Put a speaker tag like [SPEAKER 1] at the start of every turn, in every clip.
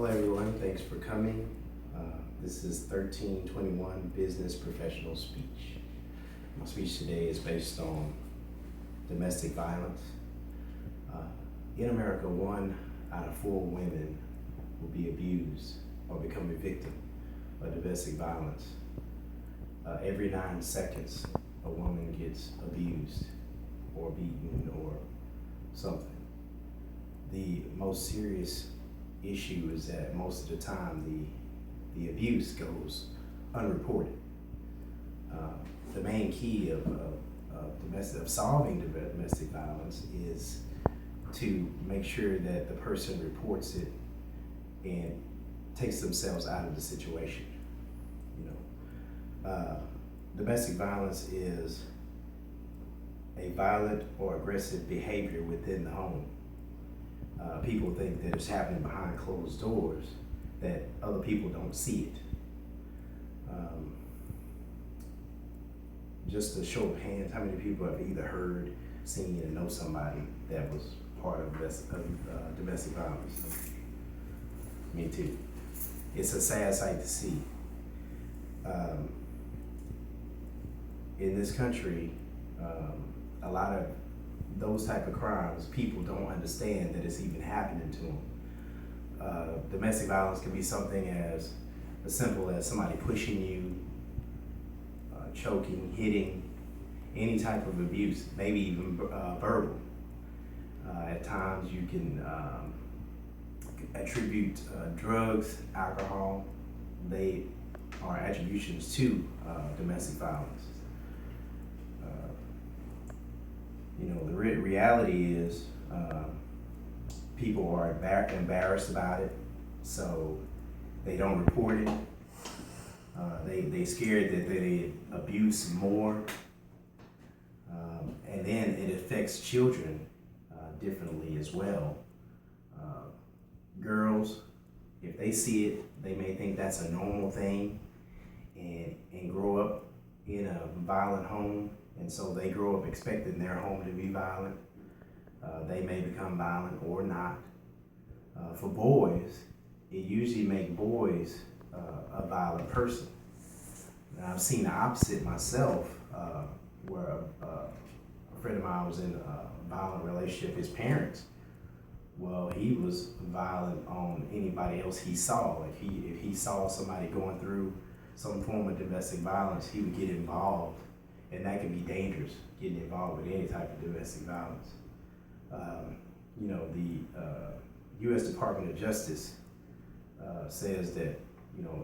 [SPEAKER 1] Hello everyone, thanks for coming. This is 1321 Business Professional Speech. My speech today is based on domestic violence. In America, 1 out of 4 women will be abused or become a victim of domestic violence. Every 9 seconds, a woman gets abused or beaten or something. The most serious issue is that most of the time the abuse goes unreported. The main key of solving domestic violence is to make sure that the person reports it and takes themselves out of the situation. Domestic violence is a violent or aggressive behavior within the home. People think that it's happening behind closed doors, that other people don't see it. Just a show of hands, how many people have either heard, seen, and know somebody that was part of domestic violence? Me too. It's a sad sight to see. In this country, a lot of those type of crimes, people don't understand that it's even happening to them. Domestic violence can be something as simple as somebody pushing you, choking, hitting, any type of abuse, maybe even verbal. At times you can attribute drugs, alcohol, they are attributions to domestic violence. The reality is people are embarrassed about it, so they don't report it. They scared that they abuse more, and then it affects children differently as well. Girls, if they see it, they may think that's a normal thing, and grow up in a violent home. And so they grow up expecting their home to be violent. They may become violent or not. For boys, it usually makes boys a violent person. Now, I've seen the opposite myself, where a friend of mine was in a violent relationship. His parents, well, he was violent on anybody else he saw. If he saw somebody going through some form of domestic violence, he would get involved. And that can be dangerous, getting involved with any type of domestic violence. The U.S. Department of Justice says that,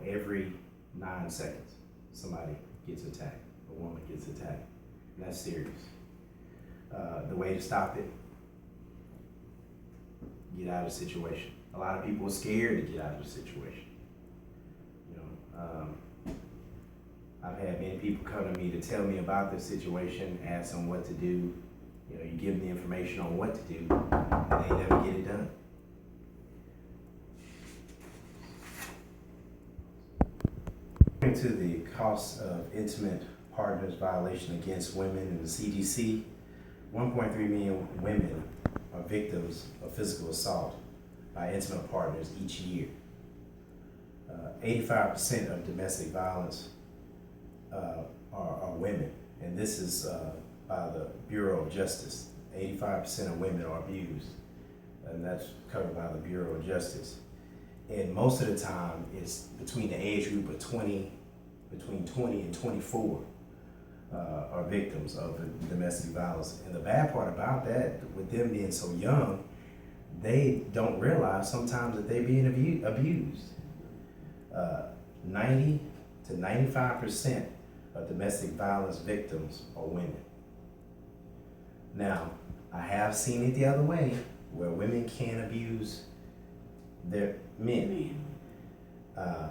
[SPEAKER 1] every 9 seconds, somebody gets attacked, a woman gets attacked, and that's serious. The way to stop it, get out of the situation. A lot of people are scared to get out of the situation. I've had many people come to me to tell me about this situation, ask them what to do. You give them the information on what to do, and they never get it done. According to the cost of intimate partners violation against women in the CDC, 1.3 million women are victims of physical assault by intimate partners each year. 85% of domestic violence are women, and this is by the Bureau of Justice. 85% of women are abused, and that's covered by the Bureau of Justice. And most of the time, it's between the age group of between 20 and 24 are victims of domestic violence. And the bad part about that, with them being so young, they don't realize sometimes that they're being abused. 90 to 95% of domestic violence victims are women. Now, I have seen it the other way, where women can abuse their men. I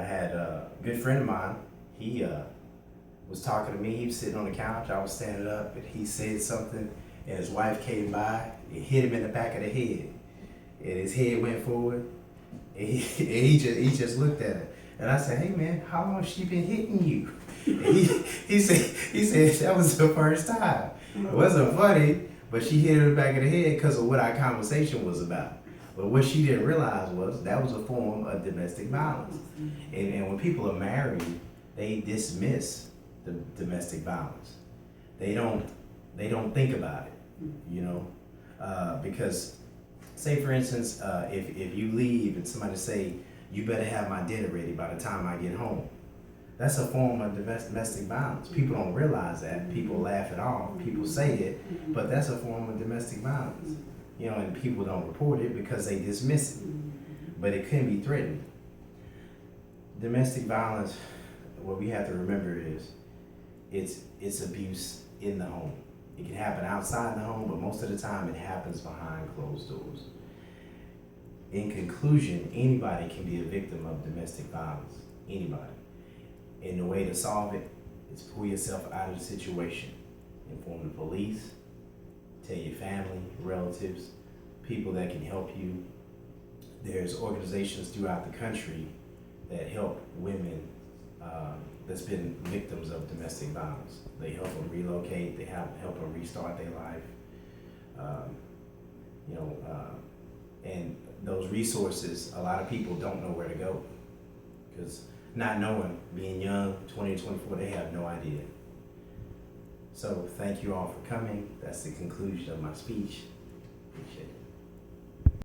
[SPEAKER 1] had a good friend of mine, he was talking to me, he was sitting on the couch, I was standing up, and he said something, and his wife came by, and hit him in the back of the head, and his head went forward, and he just looked at her. And I said, "Hey man, how long has she been hitting you?" And he said that was the first time. It wasn't funny, but she hit her in the back of the head because of what our conversation was about. But what she didn't realize was that was a form of domestic violence. And when people are married, they dismiss the domestic violence. They don't think about it, you know, because say for instance, if you leave and somebody say you better have my dinner ready by the time I get home, that's a form of domestic violence. People don't realize that. People laugh it off. People say it, but that's a form of domestic violence. You know, and people don't report it because they dismiss it. But it can be threatened. Domestic violence, what we have to remember is it's abuse in the home. It can happen outside the home, but most of the time it happens behind closed doors. In conclusion, anybody can be a victim of domestic violence. Anybody. And the way to solve it is pull yourself out of the situation. Inform the police, tell your family, relatives, people that can help you. There's organizations throughout the country that help women that's been victims of domestic violence. They help them relocate, they help them restart their life. And those resources, a lot of people don't know where to go because not knowing, being young, 20 to 24, they have no idea. So thank you all for coming. That's the conclusion of my speech. Appreciate it.